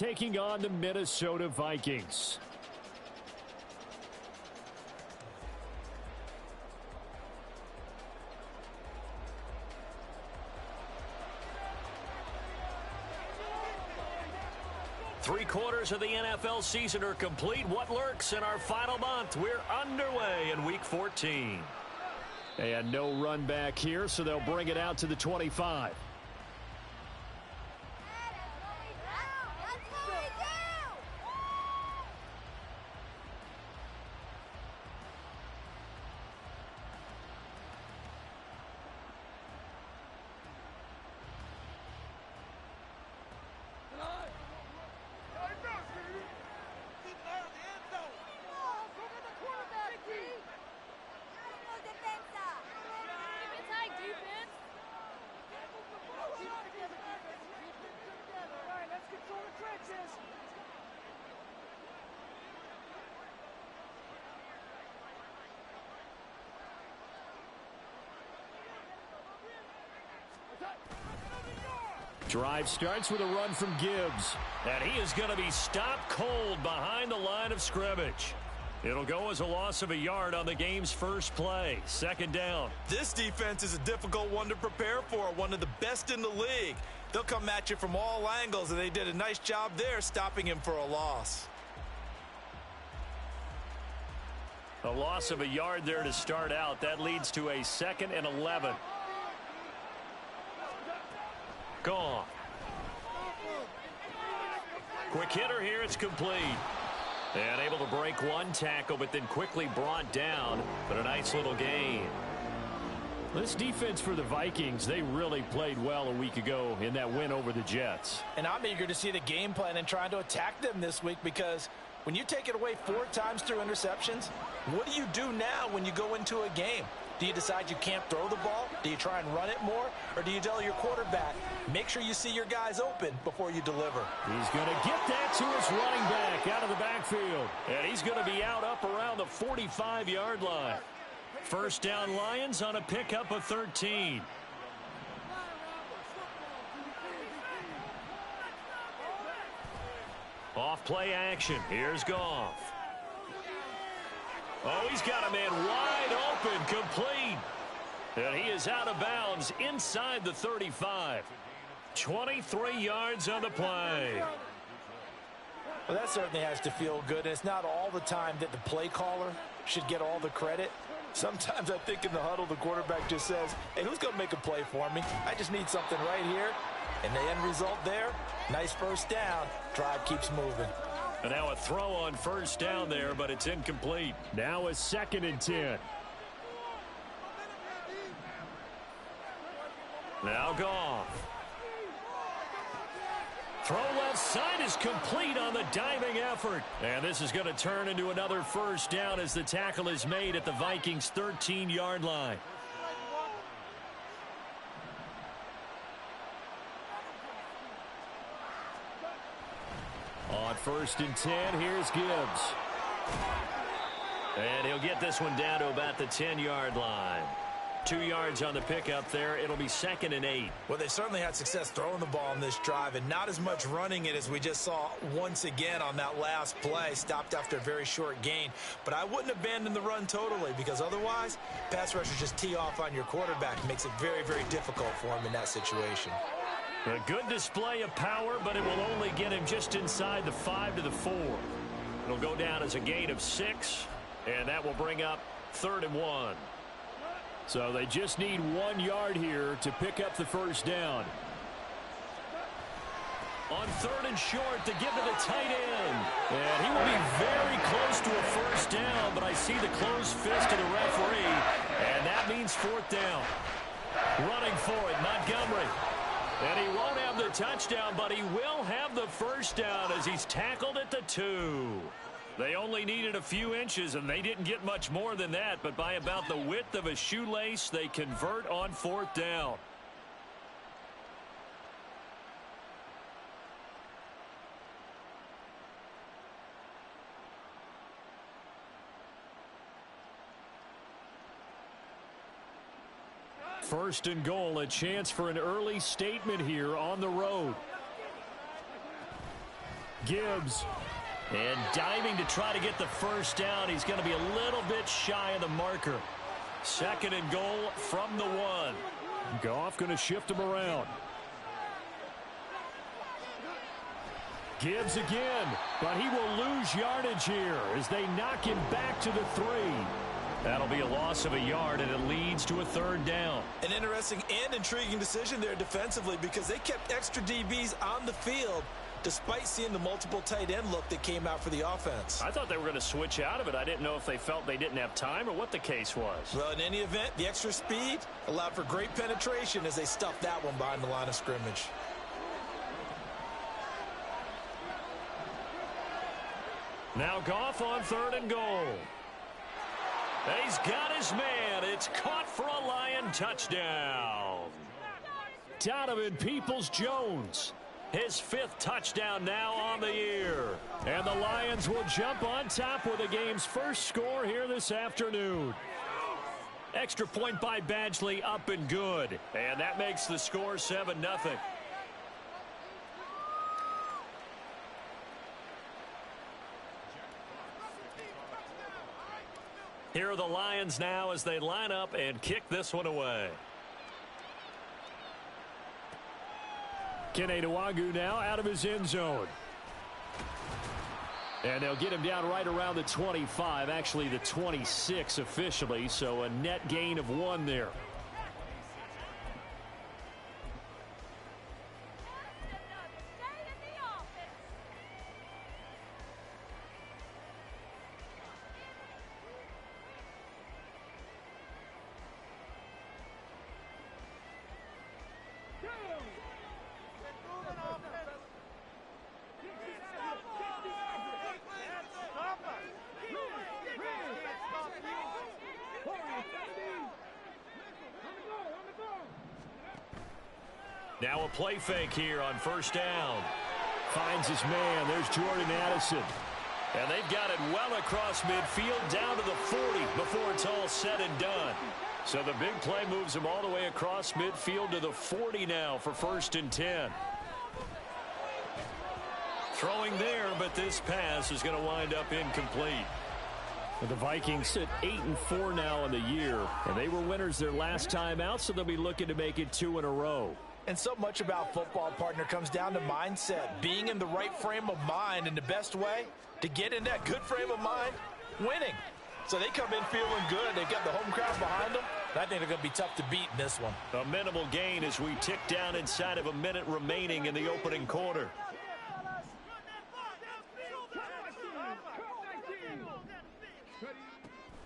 taking on the Minnesota Vikings. Three-quarters of the NFL season are complete. What lurks in our final month? We're underway in Week 14. And no run back here, so they'll bring it out to the 25. Drive starts with a run from Gibbs. And he is going to be stopped cold behind the line of scrimmage. It'll go as a loss of a yard on the game's first play. Second down. This defense is a difficult one to prepare for. One of the best in the league. They'll come at you from all angles, and they did a nice job there stopping him for a loss. A loss of a yard there to start out. That leads to a 2nd and 11. Gone. Quick hitter here. It's complete. And able to break one tackle, but then quickly brought down. But a nice little gain. This defense for the Vikings, they really played well a week ago in that win over the Jets. And I'm eager to see the game plan and trying to attack them this week, because when you take it away 4 times through interceptions, what do you do now when you go into a game? Do you decide you can't throw the ball? Do you try and run it more? Or do you tell your quarterback, make sure you see your guys open before you deliver? He's going to get that to his running back out of the backfield. And he's going to be out up around the 45-yard line. First down Lions on a pickup of 13. Off play action. Here's Goff. Oh, he's got a man wide open, complete. And he is out of bounds inside the 35. 23 yards on the play. Well, that certainly has to feel good. And it's not all the time that the play caller should get all the credit. Sometimes I think in the huddle, the quarterback just says, hey, who's going to make a play for me? I just need something right here. And the end result there, nice first down. Drive keeps moving. And now a throw on first down there, but it's incomplete. Now a 2nd and 10. Now Goff. Throw left side is complete on the diving effort. And this is going to turn into another first down as the tackle is made at the Vikings' 13-yard line. On 1st and 10, here's Gibbs. And he'll get this one down to about the 10-yard line. 2 yards on the pickup there. It'll be 2nd and 8. Well, they certainly had success throwing the ball in this drive, and not as much running it as we just saw once again on that last play. Stopped after a very short gain. But I wouldn't abandon the run totally, because otherwise, pass rushers just tee off on your quarterback. It makes it very, very difficult for him in that situation. A good display of power, but it will only get him just inside the 5 to the 4. It'll go down as a gain of 6, and that will bring up 3rd and 1. So they just need 1 yard here to pick up the first down. On 3rd and short to give to the tight end. And he will be very close to a first down, but I see the closed fist of the referee, and that means 4th down. Running for it, Montgomery. And he won't have the touchdown, but he will have the first down as he's tackled at the 2. They only needed a few inches, and they didn't get much more than that, but by about the width of a shoelace, they convert on 4th down. First and goal, a chance for an early statement here on the road. Gibbs. And diving to try to get the first down. He's going to be a little bit shy of the marker. 2nd and goal from the 1. Goff going to shift him around. Gibbs again, but he will lose yardage here as they knock him back to the 3. That'll be a loss of a yard, and it leads to a 3rd down. An interesting and intriguing decision there defensively because they kept extra DBs on the field despite seeing the multiple tight end look that came out for the offense. I thought they were going to switch out of it. I didn't know if they felt they didn't have time or what the case was. Well, in any event, the extra speed allowed for great penetration as they stuffed that one behind the line of scrimmage. Now Goff on 3rd and goal. He's got his man. It's caught for a Lion touchdown. Donovan Peoples-Jones. His 5th touchdown now on the year. And the Lions will jump on top with the game's first score here this afternoon. Extra point by Badgley, up and good. And that makes the score 7-0. Here are the Lions now as they line up and kick this one away. Kene Nwangwu now out of his end zone. And they'll get him down right around the 25, actually the 26 officially, so a net gain of 1 there. Now a play fake here on 1st down. Finds his man. There's Jordan Addison. And they've got it well across midfield down to the 40 before it's all said and done. So the big play moves him all the way across midfield to the 40 now for 1st and 10. Throwing there, but this pass is going to wind up incomplete. The Vikings sit 8-4 now in the year, and they were winners their last time out, so they'll be looking to make it 2 in a row. And so much about football, partner, comes down to mindset. Being in the right frame of mind, and the best way to get in that good frame of mind, winning. So they come in feeling good. They've got the home crowd behind them. And I think they're going to be tough to beat in this one. A minimal gain as we tick down inside of a minute remaining in the opening quarter.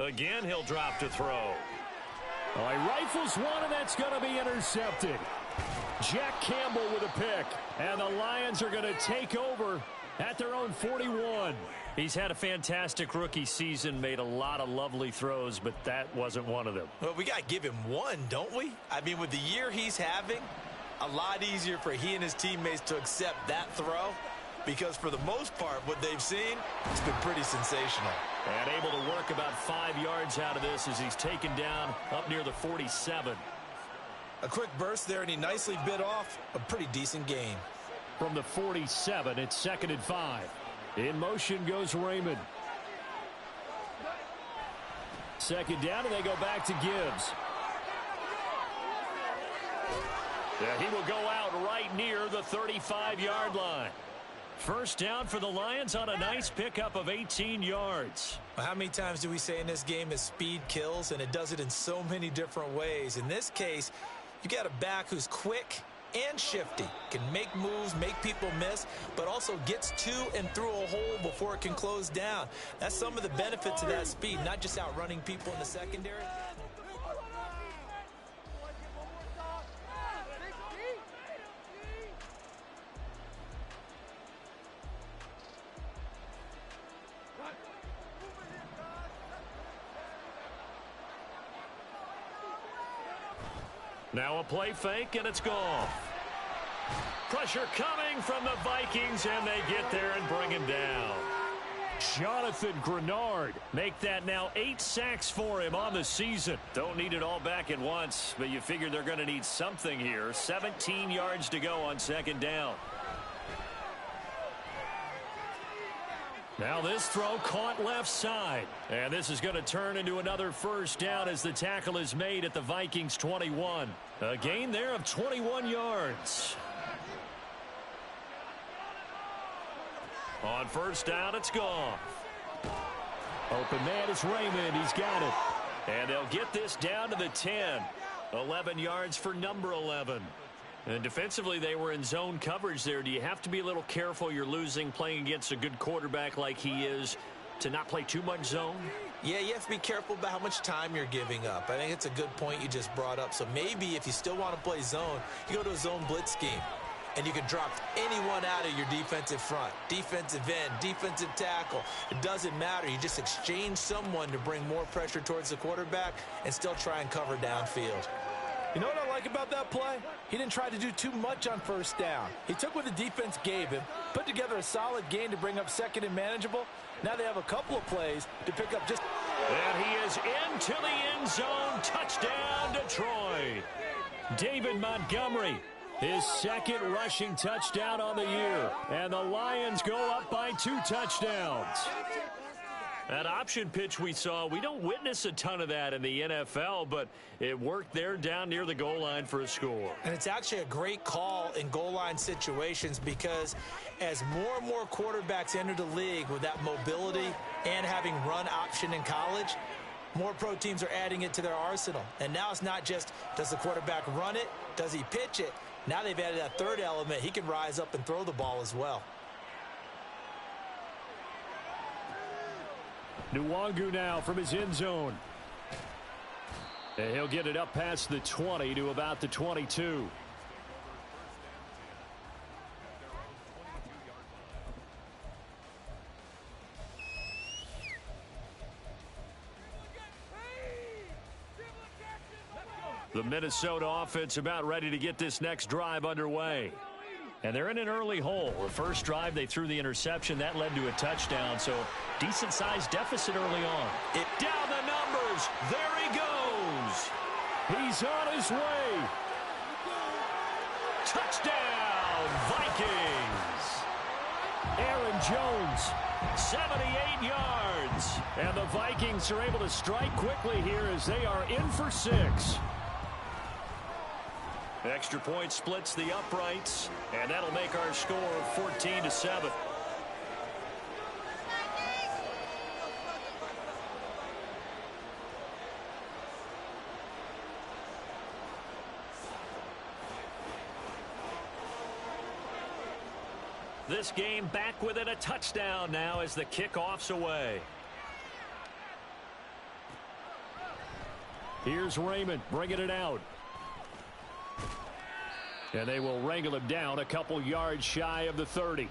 Again, he'll drop to throw. Oh, he rifles one, and that's going to be intercepted. Jack Campbell with a pick. And the Lions are going to take over at their own 41. He's had a fantastic rookie season, made a lot of lovely throws, but that wasn't one of them. Well, we got to give him one, don't we? I mean, with the year he's having, a lot easier for he and his teammates to accept that throw because for the most part, what they've seen, it's been pretty sensational. And able to work about 5 yards out of this as he's taken down up near the 47. A quick burst there, and he nicely bit off a pretty decent gain. From the 47, it's 2nd and 5. In motion goes Raymond. 2nd down, and they go back to Gibbs. Yeah, he will go out right near the 35-yard line. 1st down for the Lions on a nice pickup of 18 yards. How many times do we say in this game is speed kills, and it does it in so many different ways. In this case, you got a back who's quick and shifty, can make moves, make people miss, but also gets to and through a hole before it can close down. That's some of the benefits of that speed, not just outrunning people in the secondary. Now a play fake, and it's gone. Pressure coming from the Vikings, and they get there and bring him down. Jonathan Grenard. Make that now 8 sacks for him on the season. Don't need it all back at once, but you figure they're going to need something here. 17 yards to go on 2nd down. Now this throw caught left side. And this is going to turn into another first down as the tackle is made at the Vikings 21. A gain there of 21 yards. On first down, it's gone. Open man is Raymond. He's got it. And they'll get this down to the 10. 11 yards for number 11. And defensively, they were in zone coverage there. Do you have to be a little careful? You're losing playing against a good quarterback like he is to not play too much zone? Yeah, you have to be careful about how much time you're giving up. I think it's a good point you just brought up. So maybe if you still want to play zone, you go to a zone blitz scheme. And you can drop anyone out of your defensive front, defensive end, defensive tackle. It doesn't matter. You just exchange someone to bring more pressure towards the quarterback and still try and cover downfield. You know what I like about that play? He didn't try to do too much on first down. He took what the defense gave him, put together a solid gain to bring up second and manageable. Now they have a couple of plays to pick up just... And he is into the end zone. Touchdown, Detroit. David Montgomery, his second rushing touchdown on the year. And the Lions go up by 2 touchdowns. That option pitch we saw, we don't witness a ton of that in the NFL, but it worked there down near the goal line for a score. And it's actually a great call in goal line situations because as more and more quarterbacks enter the league with that mobility and having run option in college, more pro teams are adding it to their arsenal. And now it's not just does the quarterback run it, does he pitch it? Now they've added that third element. He can rise up and throw the ball as well. Nwangu now from his end zone. And he'll get it up past the 20 to about the 22. The Minnesota offense about ready to get this next drive underway. And they're in an early hole. The first drive, they threw the interception. That led to a touchdown, so decent-sized deficit early on. Down the numbers. There he goes. He's on his way. Touchdown, Vikings. Aaron Jones, 78 yards. And the Vikings are able to strike quickly here as they are in for 6. Extra point splits the uprights, and that'll make our score 14-7. This game back within a touchdown now as the kickoff's away. Here's Raymond bringing it out. And they will wrangle him down a couple yards shy of the 30.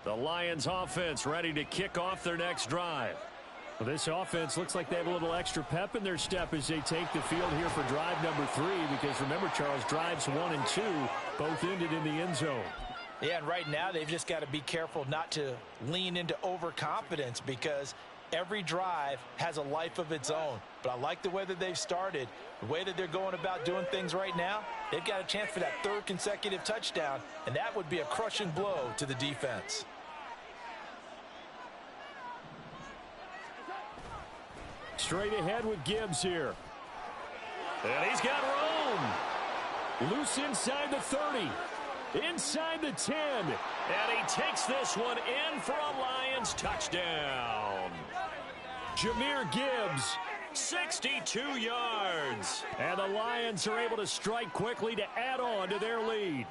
The Lions offense ready to kick off their next drive. Well, this offense looks like they have a little extra pep in their step as they take the field here for drive number 3. Because remember, Charles, drives 1 and 2 both ended in the end zone. Yeah, and right now they've just got to be careful not to lean into overconfidence because every drive has a life of its own. But I like the way that they've started, the way that they're going about doing things right now. They've got a chance for that 3rd consecutive touchdown, and that would be a crushing blow to the defense. Straight ahead with Gibbs here. And he's got room. Loose inside the 30. Inside the 10. And he takes this one in for a Lions touchdown. Jahmyr Gibbs, 62 yards. And the Lions are able to strike quickly to add on to their lead.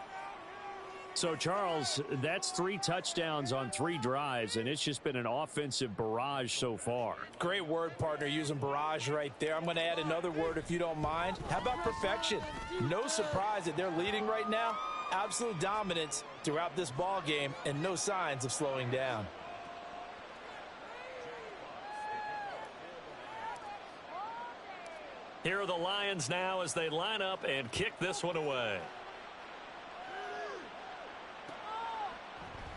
So, Charles, that's 3 touchdowns on 3 drives, and it's just been an offensive barrage so far. Great word, partner, using barrage right there. I'm going to add another word if you don't mind. How about perfection? No surprise that they're leading right now. Absolute dominance throughout this ball game and no signs of slowing down. Here are the Lions now as they line up and kick this one away.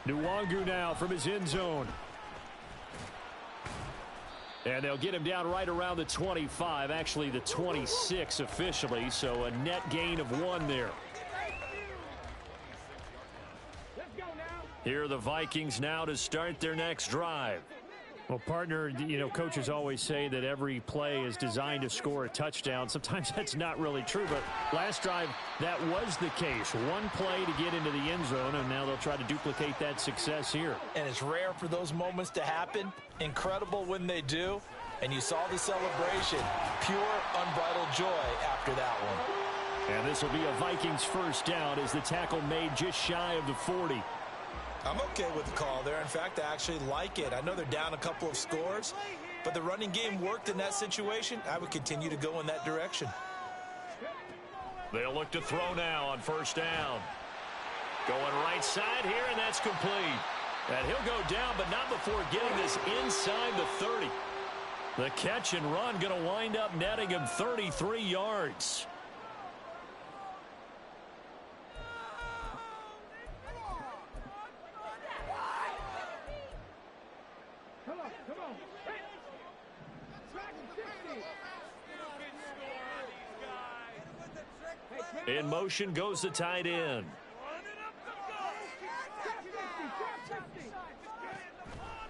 Nwangu now from his end zone. And they'll get him down right around the 25, actually the 26 officially, so a net gain of 1 there. Here are the Vikings now to start their next drive. Well, partner, you know, coaches always say that every play is designed to score a touchdown. Sometimes that's not really true, but last drive, that was the case. One play to get into the end zone, and now they'll try to duplicate that success here. And it's rare for those moments to happen. Incredible when they do. And you saw the celebration. Pure, unbridled joy after that one. And this will be a Vikings first down as the tackle made just shy of the 40. I'm okay with the call there. In fact, I actually like it. I know they're down a couple of scores, but the running game worked in that situation. I would continue to go in that direction. They'll look to throw now on first down. Going right side here, and that's complete. And he'll go down, but not before getting this inside the 30. The catch and run going to wind up netting him 33 yards. In motion goes the tight end.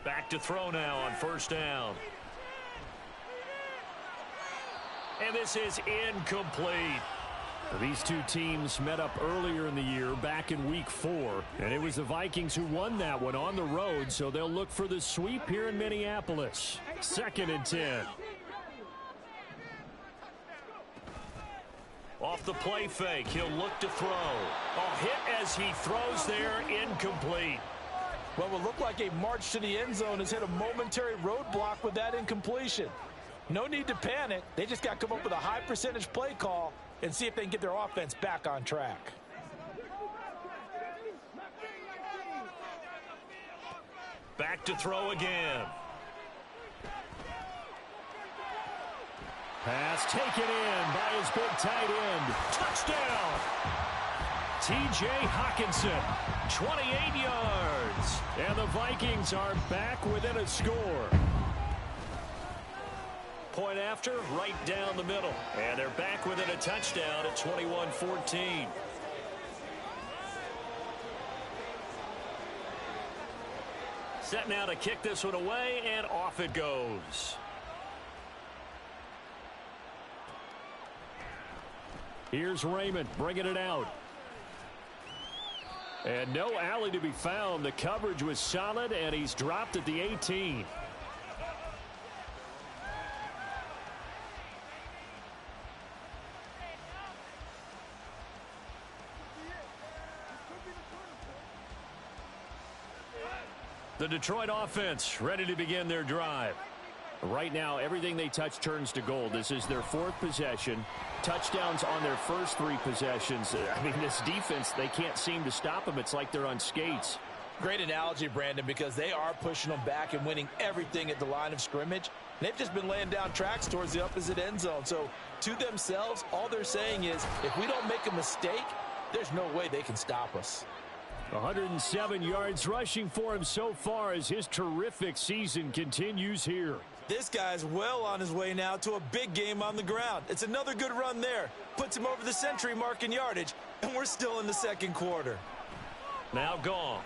Back to throw now on first down. And this is incomplete. These two teams met up earlier in the year, back in week 4. And it was the Vikings who won that one on the road, so they'll look for the sweep here in Minneapolis. 2nd and 10. Off the play fake, he'll look to throw. A hit as he throws there, incomplete. What will look like a march to the end zone has hit a momentary roadblock with that incompletion. No need to panic. They just got to come up with a high percentage play call and see if they can get their offense back on track. Back to throw again. Pass taken in by his big tight end. Touchdown! T.J. Hockenson, 28 yards. And the Vikings are back within a score. Point after, right down the middle. And they're back within a touchdown at 21-14. Set now to kick this one away, and off it goes. Here's Raymond bringing it out. And no alley to be found. The coverage was solid, and he's dropped at the 18. The Detroit offense ready to begin their drive. Right now, everything they touch turns to gold. This is their 4th possession. Touchdowns on their first 3 possessions. I mean, this defense, they can't seem to stop them. It's like they're on skates. Great analogy, Brandon, because they are pushing them back and winning everything at the line of scrimmage. They've just been laying down tracks towards the opposite end zone. So, to themselves, all they're saying is, if we don't make a mistake, there's no way they can stop us. 107 yards rushing for him so far as his terrific season continues here. This guy's well on his way now to a big game on the ground. It's another good run there. Puts him over the century mark in yardage, and we're still in the 2nd quarter. Now gone.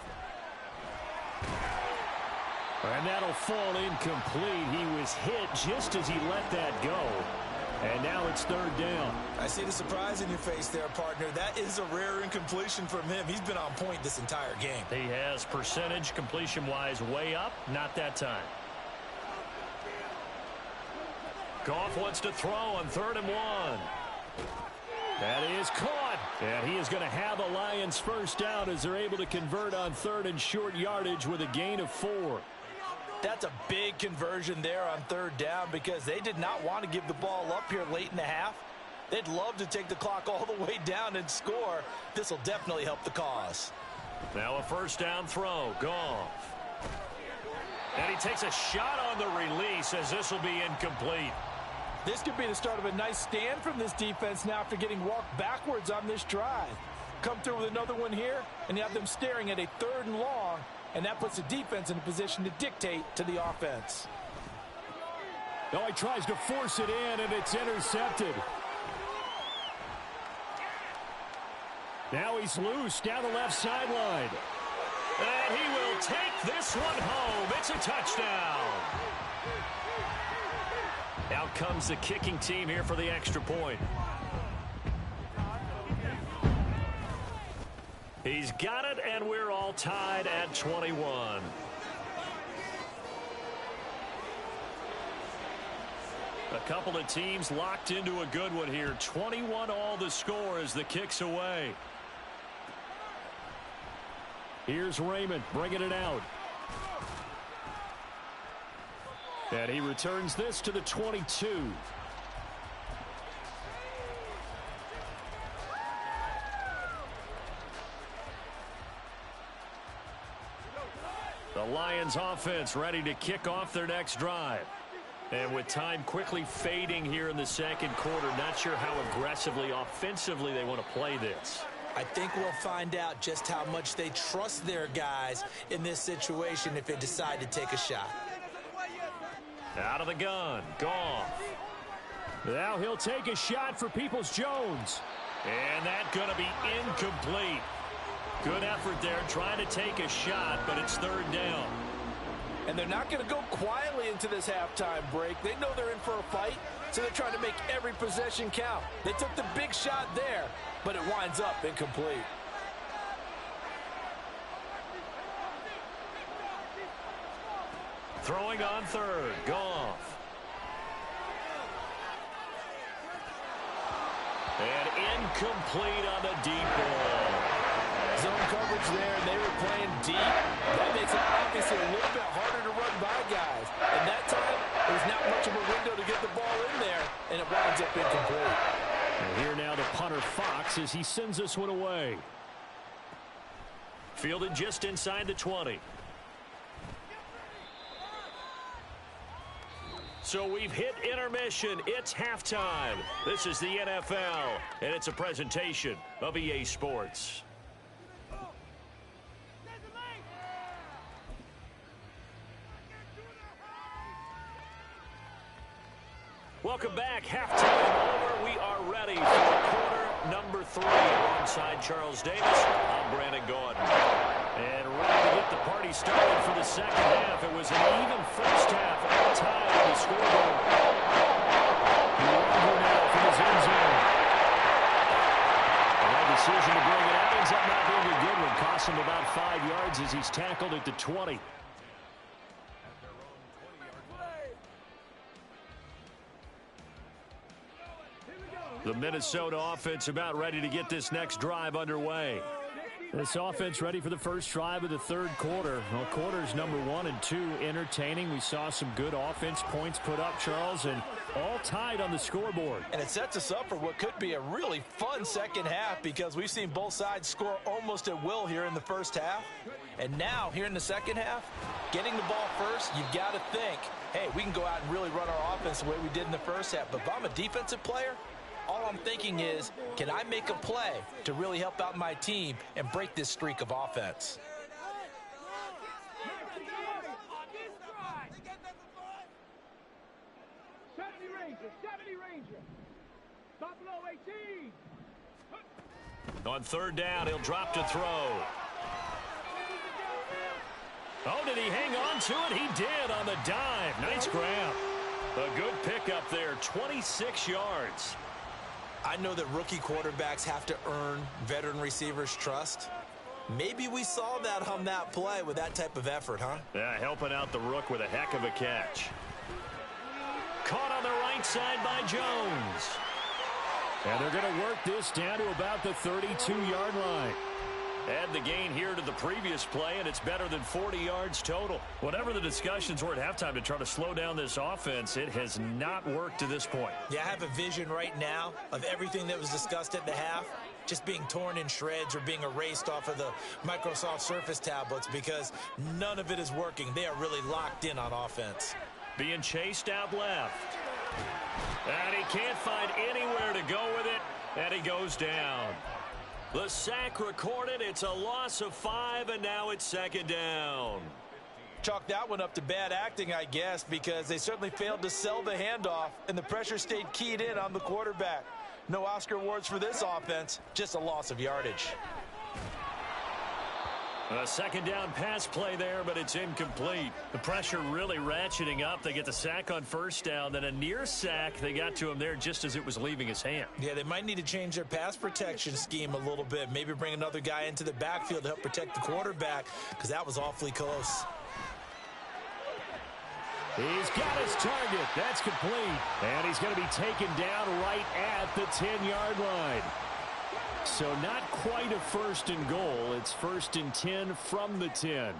And that'll fall incomplete. He was hit just as he let that go. And now it's 3rd down. I see the surprise in your face there, partner. That is a rare incompletion from him. He's been on point this entire game. He has percentage completion-wise way up. Not that time. Goff wants to throw on 3rd and 1. That is caught. And he is going to have the Lions first down as they're able to convert on 3rd and short yardage with a gain of 4. That's a big conversion there on 3rd down because they did not want to give the ball up here late in the half. They'd love to take the clock all the way down and score. This will definitely help the cause. Now a first down throw. Goff. And he takes a shot on the release as this will be incomplete. This could be the start of a nice stand from this defense now after getting walked backwards on this drive. come through with another one here, and you have them staring at a 3rd and long, and that puts the defense in a position to dictate to the offense. Oh, he tries to force it in, and it's intercepted. Now he's loose down the left sideline. And he will take this one home. It's a touchdown. Out comes the kicking team here for the extra point. He's got it, and we're all tied at 21. A couple of teams locked into a good one here. 21 all the score as the kick's away. Here's Raymond bringing it out. And he returns this to the 22. The Lions offense ready to kick off their next drive. And with time quickly fading here in the second quarter, not sure how aggressively, offensively they want to play this. I think we'll find out just how much they trust their guys in this situation if they decide to take a shot. Out of the gun, Goff. Now he'll take a shot for Peoples-Jones. And that's going to be incomplete. Good effort there trying to take a shot, but it's 3rd down. And they're not going to go quietly into this halftime break. They know they're in for a fight, so they're trying to make every possession count. They took the big shot there, but it winds up incomplete. Throwing on 3rd, Goff. And incomplete on the deep ball. Zone coverage there, and they were playing deep. That makes it obviously a little bit harder to run by guys. And that time, there's not much of a window to get the ball in there, and it winds up incomplete. And here now the punter Fox as he sends this one away. Fielded just inside the 20. So we've hit intermission. It's halftime. This is the NFL, and it's a presentation of EA Sports. Welcome back. Halftime over. We are ready for quarter number 3. Alongside Charles Davis, I'm Brandon Gordon. And ready to get the party started for the second half. It was an even first half. All tied on the scoreboard. Longer now from his end zone. And that decision to bring it out ends up not being a good one. Costs him about 5 yards as he's tackled at the 20. The Minnesota offense about ready to get this next drive underway. This offense ready for the first drive of the 3rd quarter. Well, quarters number 1 and 2 entertaining. We saw some good offense points put up, Charles, and all tied on the scoreboard. And it sets us up for what could be a really fun second half because we've seen both sides score almost at will here in the first half. And now, here in the second half, getting the ball first, you've got to think, hey, we can go out and really run our offense the way we did in the first half. But if I'm a defensive player, all I'm thinking is, can I make a play to really help out my team and break this streak of offense? On 3rd down, he'll drop to throw. Oh, did he hang on to it? He did on the dive. Nice grab. A good pickup there, 26 yards. I know that rookie quarterbacks have to earn veteran receivers' trust. Maybe we saw that on that play with that type of effort, huh? Yeah, helping out the rook with a heck of a catch. Caught on the right side by Jones. And they're going to work this down to about the 32-yard line. Add the gain here to the previous play, and it's better than 40 yards total. Whatever the discussions were at halftime to try to slow down this offense, it has not worked to this point. Yeah, I have a vision right now of everything that was discussed at the half just being torn in shreds or being erased off of the Microsoft Surface tablets because none of it is working. They are really locked in on offense. Being chased out left. And he can't find anywhere to go with it, and he goes down. The sack recorded. It's a loss of 5, and now it's second down. Chalk that one up to bad acting, I guess, because they certainly failed to sell the handoff, and the pressure stayed keyed in on the quarterback. No Oscar awards for this offense, just a loss of yardage. A second down pass play there, but it's incomplete. The pressure really ratcheting up. They get the sack on first down, then a near sack. They got to him there just as it was leaving his hand. Yeah, they might need to change their pass protection scheme a little bit. Maybe bring another guy into the backfield to help protect the quarterback, because that was awfully close. He's got his target. That's complete. And he's going to be taken down right at the 10-yard line. So not quite a first and goal. It's first and 10 from the 10.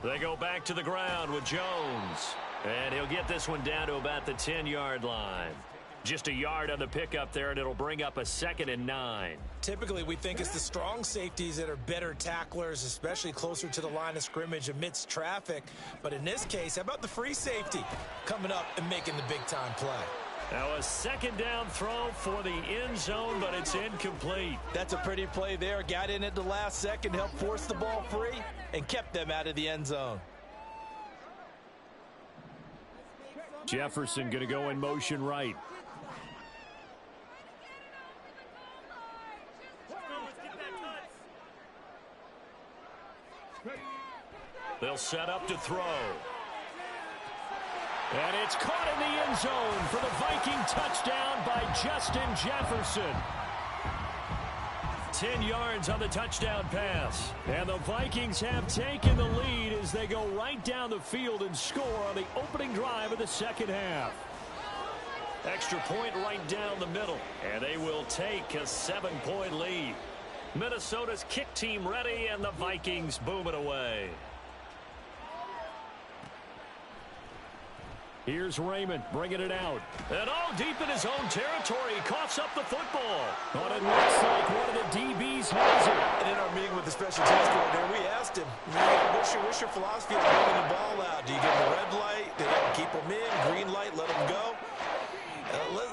They go back to the ground with Jones. And he'll get this one down to about the 10-yard line. Just a yard on the pickup there, and it'll bring up a 2nd and 9. Typically, we think it's the strong safeties that are better tacklers, especially closer to the line of scrimmage amidst traffic. But in this case, how about the free safety coming up and making the big-time play? Now a second down throw for the end zone, but it's incomplete. That's a pretty play there. Got in at the last second, helped force the ball free, and kept them out of the end zone. Jefferson going to go in motion right. They'll set up to throw. And it's caught in the end zone for the Viking touchdown by Justin Jefferson. 10 yards on the touchdown pass. And the Vikings have taken the lead as they go right down the field and score on the opening drive of the second half. Extra point right down the middle. And they will take a 7-point lead. Minnesota's kick team ready, and the Vikings boom it away. Here's Raymond bringing it out. And all deep in his own territory. He coughs up the football. But it looks like one of the DBs has it. And in our meeting with the special teams coordinator, we asked him, what's your philosophy on bringing the ball out? Do you give him a red light? Do you keep him in? Green light, let him go?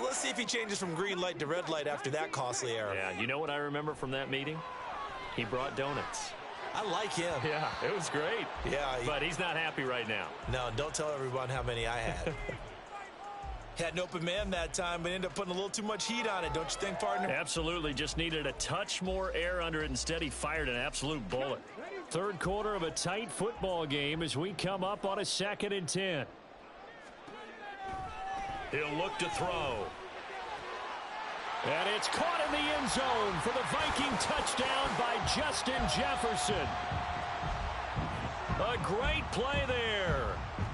Let's see if he changes from green light to red light after that costly error. Yeah, you know what I remember from that meeting? He brought donuts. I like him. Yeah, it was great. Yeah. But he's not happy right now. No, don't tell everyone how many I had. Had an open man that time, but ended up putting a little too much heat on it, don't you think, partner? Absolutely. Just needed a touch more air under it. Instead, he fired an absolute bullet. Third quarter of a tight football game as we come up on a 2nd and 10. He'll look to throw. And it's caught in the end zone for the Viking touchdown by Justin Jefferson. A great play there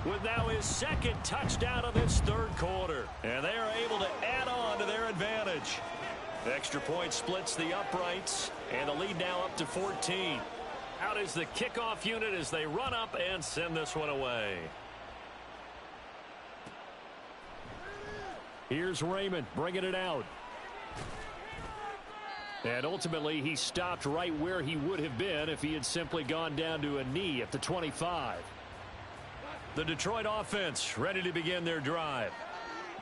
with now his 2nd touchdown of this third quarter. And they are able to add on to their advantage. Extra point splits the uprights, and the lead now up to 14. Out is the kickoff unit as they run up and send this one away. Here's Raymond bringing it out. And ultimately, he stopped right where he would have been if he had simply gone down to a knee at the 25. The Detroit offense ready to begin their drive.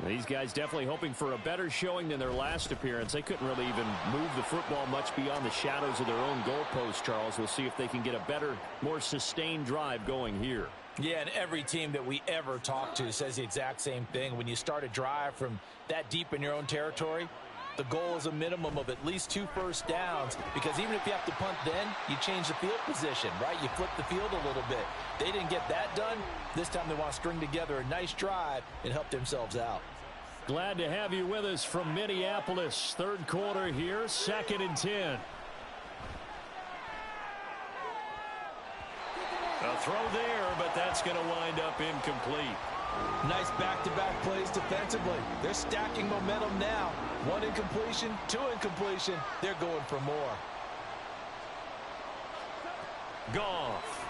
These guys definitely hoping for a better showing than their last appearance. They couldn't really even move the football much beyond the shadows of their own goalpost, Charles. We'll see if they can get a better, more sustained drive going here. Yeah, and every team that we ever talk to says the exact same thing. When you start a drive from that deep in your own territory, the goal is a minimum of at least 2 first downs, because even if you have to punt then, you change the field position, right? You flip the field a little bit. They didn't get that done. This time they want to string together a nice drive and help themselves out. Glad to have you with us from Minneapolis. Third quarter here, 2nd and 10. A throw there, but that's going to wind up incomplete. Nice back-to-back plays defensively. They're stacking momentum now. 1 incompletion, 2 incompletion. They're going for more. Goff.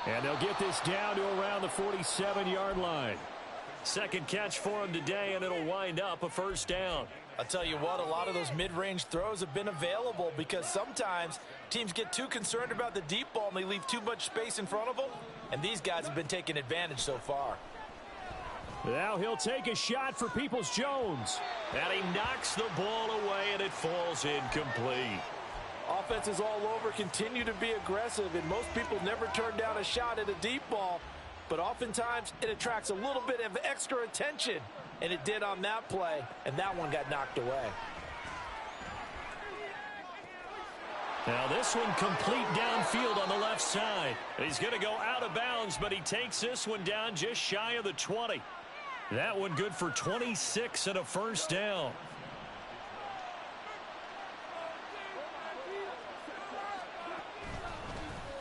And they'll get this down to around the 47-yard line. 2nd catch for him today, and it'll wind up a first down. I'll tell you what, a lot of those mid-range throws have been available because sometimes teams get too concerned about the deep ball and they leave too much space in front of them, and these guys have been taking advantage so far. Now he'll take a shot for Peoples-Jones. And he knocks the ball away, and it falls incomplete. Offenses all over continue to be aggressive, and most people never turn down a shot at a deep ball. But oftentimes, it attracts a little bit of extra attention. And it did on that play, and that one got knocked away. Now this one complete downfield on the left side. He's going to go out of bounds, but he takes this one down just shy of the 20. That one good for 26 and a first down.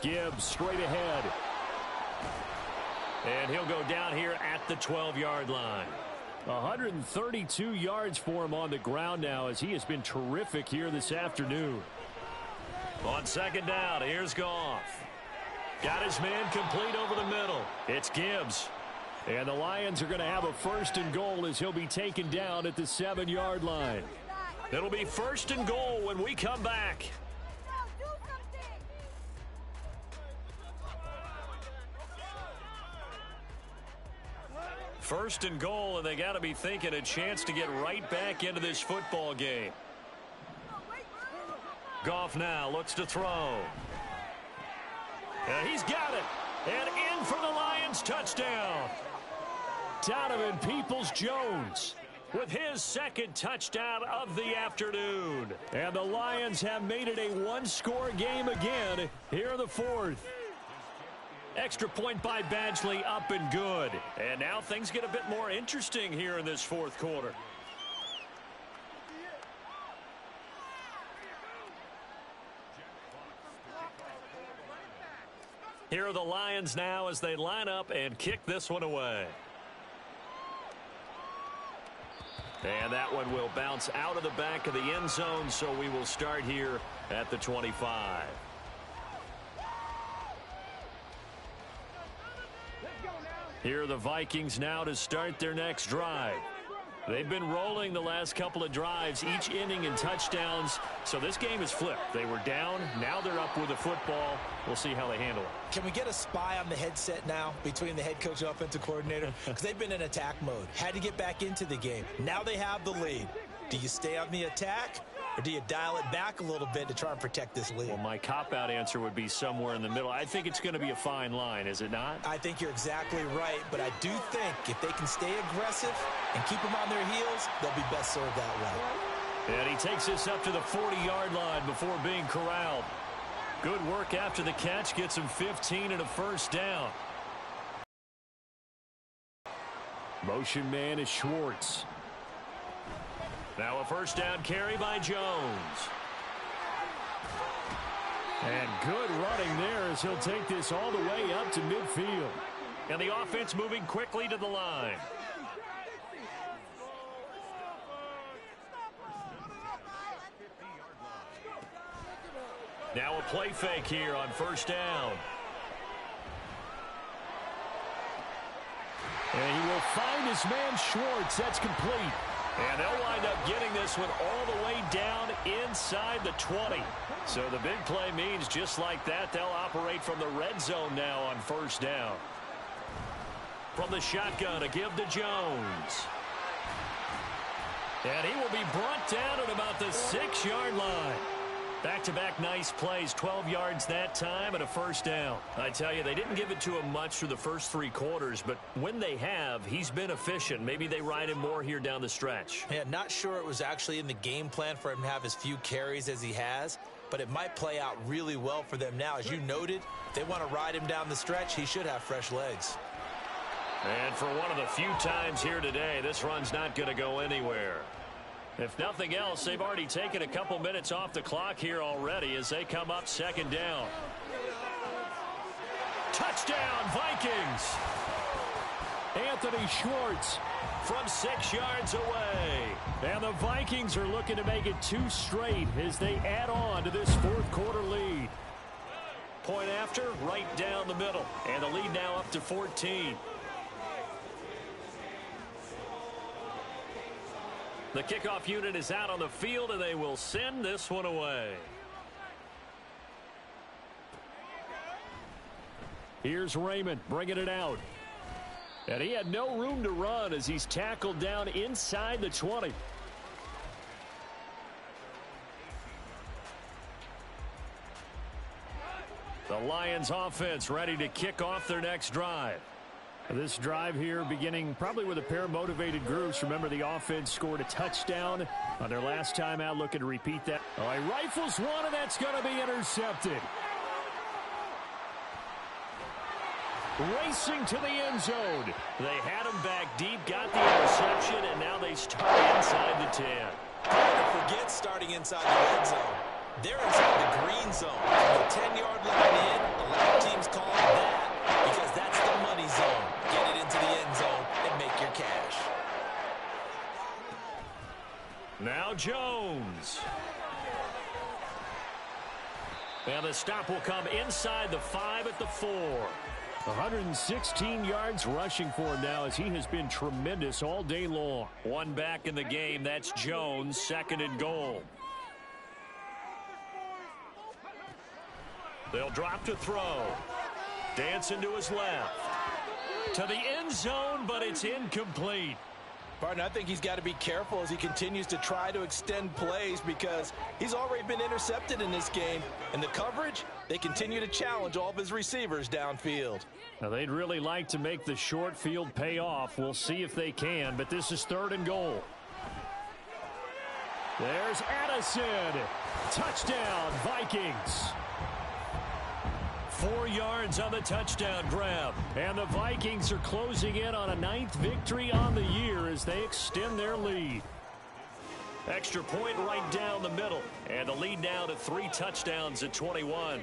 Gibbs straight ahead. And he'll go down here at the 12-yard line. 132 yards for him on the ground now, as he has been terrific here this afternoon. On second down, here's Goff. Got his man complete over the middle. It's Gibbs. And the Lions are going to have a first and goal as he'll be taken down at the 7-yard line. It'll be first and goal when we come back. First and goal, and they got to be thinking a chance to get right back into this football game. Goff now looks to throw. And he's got it. And in for the Lions touchdown. Donovan Peoples-Jones with his second touchdown of the afternoon. And the Lions have made it a one-score game again here in the fourth. Extra point by Badgley, up and good. And now things get a bit more interesting here in this fourth quarter. Here are the Lions now as they line up and kick this one away. And that one will bounce out of the back of the end zone, so we will start here at the 25. Here are the Vikings now to start their next drive. They've been rolling the last couple of drives, each inning in touchdowns. So this game is flipped. They were down. Now they're up with the football. We'll see how they handle it. Can we get a spy on the headset now between the head coach and offensive coordinator? Because they've been in attack mode. Had to get back into the game. Now they have the lead. Do you stay on the attack? Or do you dial it back a little bit to try and protect this lead? Well, my cop-out answer would be somewhere in the middle. I think it's going to be a fine line, is it not? I think you're exactly right, but I do think if they can stay aggressive and keep them on their heels, they'll be best served that way. And he takes this up to the 40-yard line before being corralled. Good work after the catch. Gets him 15 and a first down. Motion man is Schwartz. Now a first down carry by Jones. And good running there as he'll take this all the way up to midfield. And the offense moving quickly to the line. Now a play fake here on first down. And he will find his man Schwartz. That's complete. And they'll wind up getting this one all the way down inside the 20. So the big play means just like that, they'll operate from the red zone now on first down. From the shotgun, a give to Jones. And he will be brought down at about the 6-yard line. Back-to-back nice plays, 12 yards that time and a first down. I tell you, they didn't give it to him much through the first 3 quarters, but when they have, he's been efficient. Maybe they ride him more here down the stretch. Yeah, not sure it was actually in the game plan for him to have as few carries as he has, but it might play out really well for them now. As you noted, if they want to ride him down the stretch, he should have fresh legs. And for one of the few times here today, this run's not going to go anywhere. If nothing else, they've already taken a couple minutes off the clock here already as they come up second down. Touchdown, Vikings! Anthony Schwartz from 6 yards away. And the Vikings are looking to make it 2 straight as they add on to this fourth quarter lead. Point after, right down the middle. And the lead now up to 14. The kickoff unit is out on the field, and they will send this one away. Here's Raymond bringing it out. And he had no room to run as he's tackled down inside the 20. The Lions offense ready to kick off their next drive. This drive here beginning probably with a pair of motivated groups. Remember, the offense scored a touchdown on their last time out, looking to repeat that. Oh, he rifles one, and that's going to be intercepted. Racing to the end zone. They had him back deep, got the interception, and now they start inside the 10. Don't forget starting inside the red zone. They're inside the green zone. From the 10-yard line in, a lot of teams call it that because that's the money zone. Get it into the end zone and make your cash. Now Jones. And the stop will come inside the 5 at the 4. 116 yards rushing for him now as he has been tremendous all day long. One back in the game. That's Jones, 2nd and goal. They'll drop to throw. Dancing to his left. To the end zone, but it's incomplete. Partner, I think he's got to be careful as he continues to try to extend plays because he's already been intercepted in this game. And the coverage, they continue to challenge all of his receivers downfield. Now, they'd really like to make the short field pay off. We'll see if they can, but this is 3rd and goal. There's Addison. Touchdown, Vikings. 4 yards on the touchdown grab. And the Vikings are closing in on a 9th victory on the year as they extend their lead. Extra point right down the middle. And the lead now to 3 touchdowns at 21.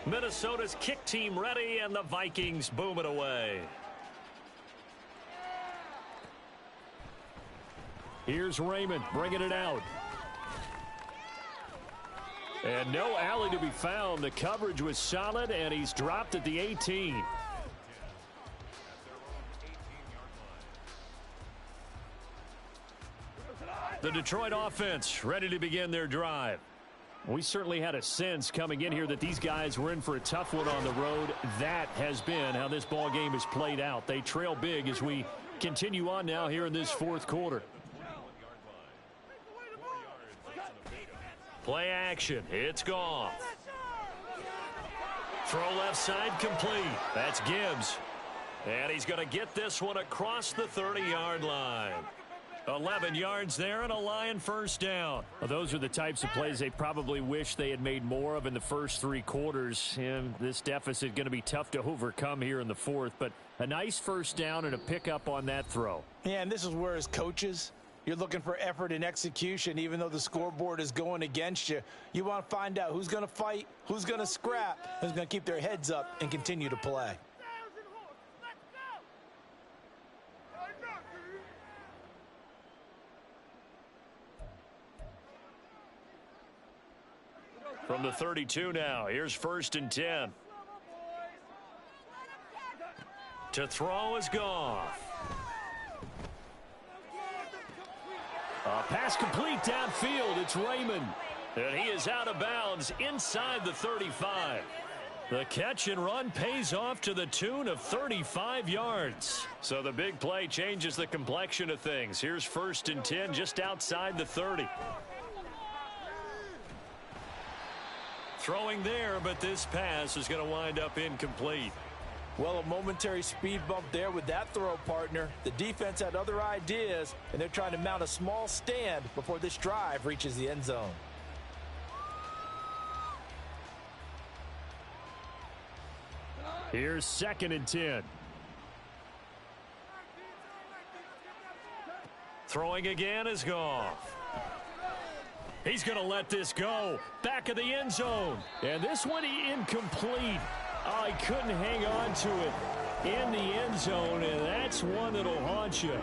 Minnesota's kick team ready, and the Vikings boom it away. Here's Raymond bringing it out. And no alley to be found. The coverage was solid, and he's dropped at the 18. The Detroit offense ready to begin their drive. We certainly had a sense coming in here that these guys were in for a tough one on the road. That has been how this ball game has played out. They trail big as we continue on now here in this 4th quarter. Play action. It's gone. Throw left side complete. That's Gibbs. And he's going to get this one across the 30-yard line. 11 yards there and a Lion first down. Well, those are the types of plays they probably wish they had made more of in the first 3 quarters. And this deficit going to be tough to overcome here in the 4th. But a nice first down and a pickup on that throw. Yeah, and this is where as coaches, you're looking for effort and execution. Even though the scoreboard is going against you, you want to find out who's going to fight, who's going to scrap, who's going to keep their heads up and continue to play. From the 32 now, here's 1st and 10. To throw is Goff. Pass complete downfield. It's Raymond. And he is out of bounds inside the 35. The catch and run pays off to the tune of 35 yards. So the big play changes the complexion of things. Here's 1st and 10 just outside the 30. Throwing there, but this pass is going to wind up incomplete. Well, a momentary speed bump there with that throw, partner. The defense had other ideas, and they're trying to mount a small stand before this drive reaches the end zone. Here's 2nd and 10. Throwing again is Goff. He's going to let this go. Back of the end zone. And this one incomplete. Oh, he couldn't hang on to it in the end zone, and that's one that'll haunt you.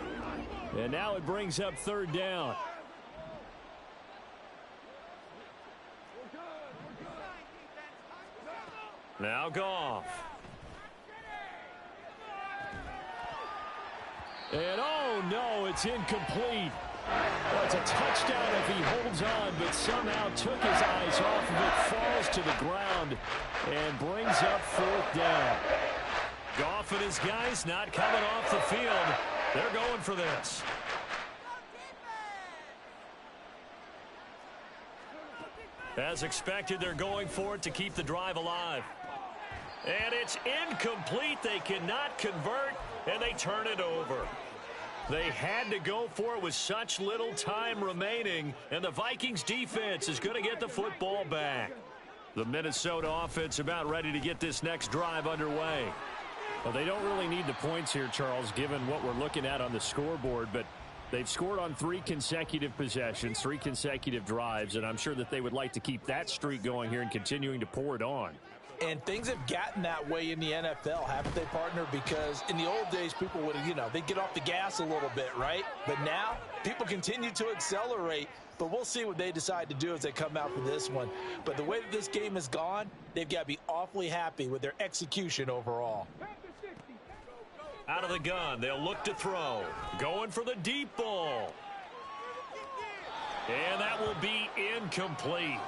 And now it brings up 3rd down. Now Goff. And oh no, it's incomplete. Well, it's a touchdown if he holds on, but somehow took his eyes off of it, falls to the ground, and brings up fourth down. Goff and his guys not coming off the field. They're going for this. As expected, they're going for it to keep the drive alive. And it's incomplete. They cannot convert, and they turn it over. They had to go for it with such little time remaining, and the Vikings defense is going to get the football back. The Minnesota offense about ready to get this next drive underway. Well, they don't really need the points here, Charles, given what we're looking at on the scoreboard, but they've scored on 3 consecutive possessions, 3 consecutive drives, and I'm sure that they would like to keep that streak going here and continuing to pour it on. And things have gotten that way in the NFL, haven't they, partner? Because in the old days, people would, they'd get off the gas a little bit, right? But now, people continue to accelerate. But we'll see what they decide to do as they come out for this one. But the way that this game has gone, they've got to be awfully happy with their execution overall. Out of the gun, they'll look to throw. Going for the deep ball. And that will be incomplete.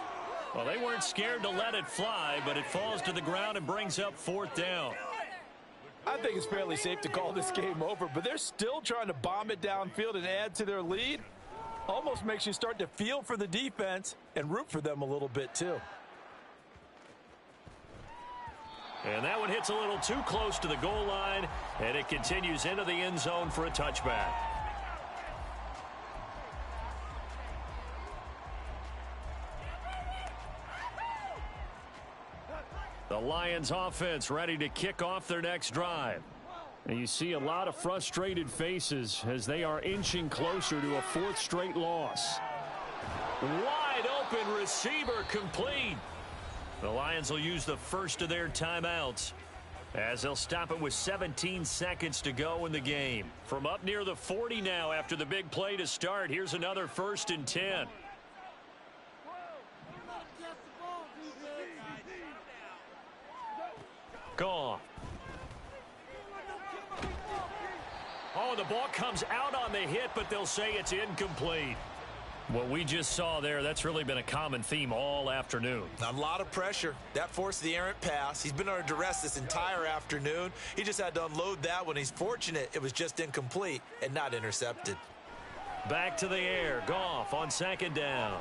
Well, they weren't scared to let it fly, but it falls to the ground and brings up fourth down. I think it's fairly safe to call this game over, but they're still trying to bomb it downfield and add to their lead. Almost makes you start to feel for the defense and root for them a little bit, too. And that one hits a little too close to the goal line, and it continues into the end zone for a touchback. The Lions offense ready to kick off their next drive. And you see a lot of frustrated faces as they are inching closer to a 4th straight loss. Wide open receiver complete. The Lions will use the first of their timeouts as they'll stop it with 17 seconds to go in the game. From up near the 40 now after the big play to start, here's another 1st and 10. Goff. Oh, the ball comes out on the hit, but they'll say it's incomplete. What we just saw there, that's really been a common theme all afternoon. A lot of pressure. That forced the errant pass. He's been under duress this entire afternoon. He just had to unload that one. He's fortunate it was just incomplete and not intercepted. Back to the air. Goff on 2nd down.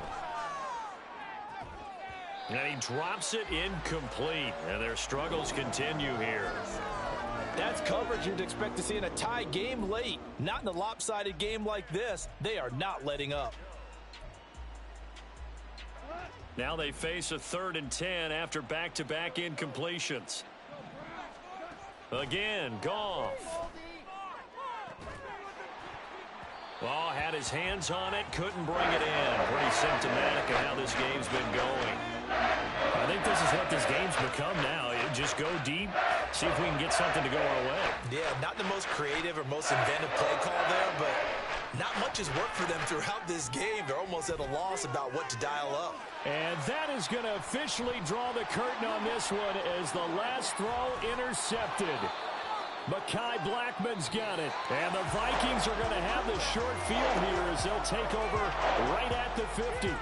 And he drops it incomplete. And their struggles continue here. That's coverage you'd expect to see in a tie game late. Not in a lopsided game like this. They are not letting up. Now they face a 3rd and 10 after back-to-back incompletions. Again, Goff. Well, had his hands on it, couldn't bring it in. Pretty symptomatic of how this game's been going. I think this is what this game's become now. Just go deep, see if we can get something to go our way. Yeah, not the most creative or most inventive play call there, but not much has worked for them throughout this game. They're almost at a loss about what to dial up. And that is going to officially draw the curtain on this one as the last throw intercepted. Mekhi Blackman's got it. And the Vikings are going to have the short field here as they'll take over right at the 50.